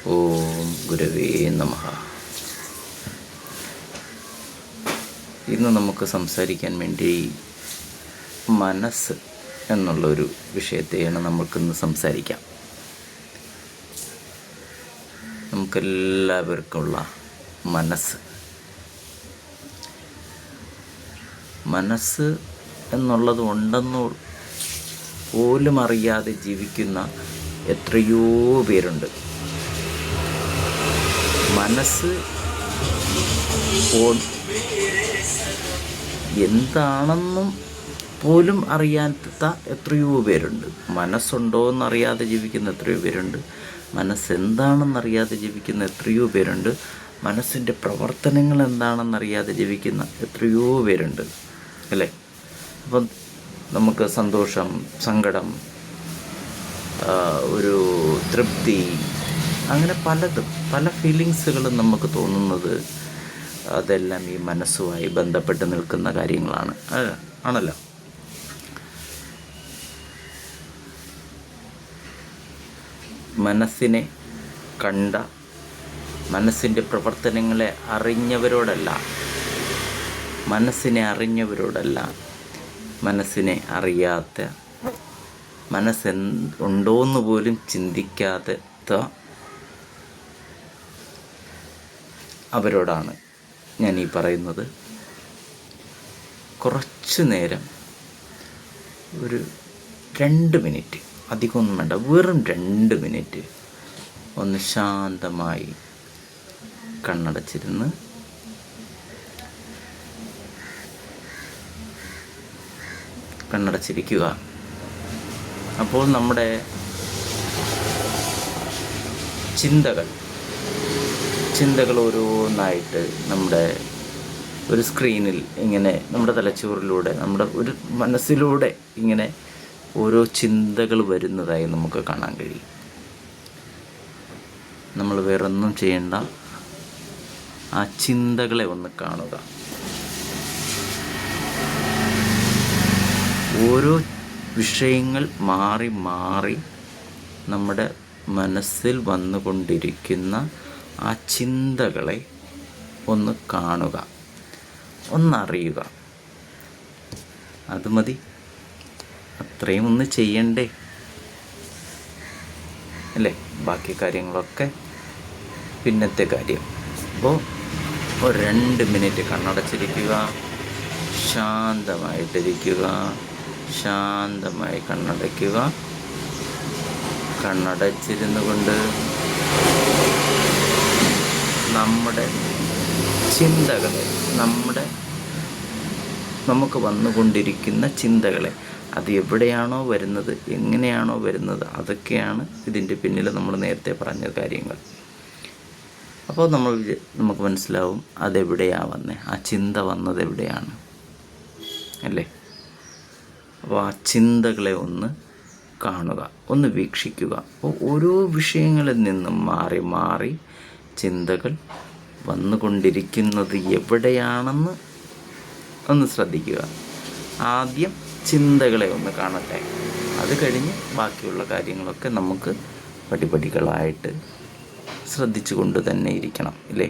ഓം ഗുരവേ നമഃ. ഇന്ന് നമുക്ക് സംസാരിക്കാൻ വേണ്ടി മനസ്സ് എന്നുള്ളൊരു വിഷയത്തെയാണ് നമുക്കിന്ന് സംസാരിക്കാം. നമുക്കെല്ലാവർക്കുമുള്ള മനസ്സ് എന്നുള്ളത് ഉണ്ടെന്ന് പോലും അറിയാതെ ജീവിക്കുന്ന എത്രയോ പേരുണ്ട്. മനസ്സ് എന്താണെന്നും പോലും അറിയാത്ത എത്രയോ പേരുണ്ട്. മനസ്സുണ്ടോ എന്നറിയാതെ ജീവിക്കുന്ന എത്രയോ പേരുണ്ട്. മനസ്സെന്താണെന്നറിയാതെ ജീവിക്കുന്ന എത്രയോ പേരുണ്ട്. മനസ്സിൻ്റെ പ്രവർത്തനങ്ങൾ എന്താണെന്നറിയാതെ ജീവിക്കുന്ന എത്രയോ പേരുണ്ട്, അല്ലേ? അപ്പം നമുക്ക് സന്തോഷം, സങ്കടം, ഒരു തൃപ്തി, അങ്ങനെ പല ഫീലിങ്സുകളും നമുക്ക് തോന്നുന്നത് അതെല്ലാം ഈ മനസ്സുമായി ബന്ധപ്പെട്ട് നിൽക്കുന്ന കാര്യങ്ങളാണ്, ആണല്ലോ. മനസ്സിനെ കണ്ട, മനസ്സിൻ്റെ പ്രവർത്തനങ്ങളെ അറിഞ്ഞവരോടല്ല, മനസ്സിനെ അറിയാത്ത, മനസ്സുണ്ടോയെന്ന് പോലും ചിന്തിക്കാത്ത അവരോടാണ് ഞാൻ ഈ പറയുന്നത്. കുറച്ചു നേരം, ഒരു 2 മിനിറ്റ്, അധികമൊന്നും വേണ്ട, വെറും 2 മിനിറ്റ് ഒന്ന് ശാന്തമായി കണ്ണടച്ചിരുന്ന് കണ്ണടച്ചിരിക്കുക. അപ്പോൾ നമ്മുടെ ചിന്തകൾ ഓരോന്നായിട്ട് നമ്മുടെ ഒരു സ്ക്രീനിൽ ഇങ്ങനെ നമ്മുടെ തലച്ചോറിലൂടെ, നമ്മുടെ ഒരു മനസ്സിലൂടെ ഇങ്ങനെ ഓരോ ചിന്തകൾ വരുന്നതായി നമുക്ക് കാണാൻ കഴിയും. നമ്മൾ വേറൊന്നും ചെയ്യേണ്ട, ആ ചിന്തകളെ ഒന്ന് കാണുക. ഓരോ വിഷയങ്ങൾ മാറി മാറി നമ്മുടെ മനസ്സിൽ വന്നുകൊണ്ടിരിക്കുന്ന ആ ചിന്തകളെ ഒന്ന് കാണുക, ഒന്നറിയുക. അത് മതി, അത്രയും ഒന്ന് ചെയ്യണ്ടേ, അല്ലേ? ബാക്കി കാര്യങ്ങളൊക്കെ പിന്നത്തെ കാര്യം. അപ്പോൾ ഒരു 2 മിനിറ്റ് കണ്ണടച്ചിരിക്കുക, ശാന്തമായിട്ടിരിക്കുക, ശാന്തമായി കണ്ണടയ്ക്കുക. കണ്ണടച്ചിരുന്നു കൊണ്ട് നമ്മുടെ ചിന്തകളെ, നമുക്ക് വന്നുകൊണ്ടിരിക്കുന്ന ചിന്തകളെ, അത് എവിടെയാണോ വരുന്നത്, എങ്ങനെയാണോ വരുന്നത്, അതൊക്കെയാണ് ഇതിൻ്റെ പിന്നിൽ നമ്മൾ നേരത്തെ പറഞ്ഞ കാര്യങ്ങൾ. അപ്പോൾ നമുക്ക് മനസ്സിലാവും അതെവിടെയാണ് വന്നത്, ആ ചിന്ത വന്നത് എവിടെയാണ്, അല്ലേ? അപ്പോൾ ആ ചിന്തകളെ ഒന്ന് കാണുക, ഒന്ന് വീക്ഷിക്കുക. അപ്പോൾ ഓരോ വിഷയങ്ങളിൽ നിന്നും മാറി മാറി ചിന്തകൾ വന്നുകൊണ്ടിരിക്കുന്നത് എവിടെയാണെന്ന് ഒന്ന് ശ്രദ്ധിക്കുക. ആദ്യം ചിന്തകളെ ഒന്ന് കാണട്ടെ, അത് കഴിഞ്ഞ് ബാക്കിയുള്ള കാര്യങ്ങളൊക്കെ നമുക്ക് പടിപടികളായിട്ട് ശ്രദ്ധിച്ചു കൊണ്ട് തന്നെ ഇരിക്കണം, ഇല്ലേ?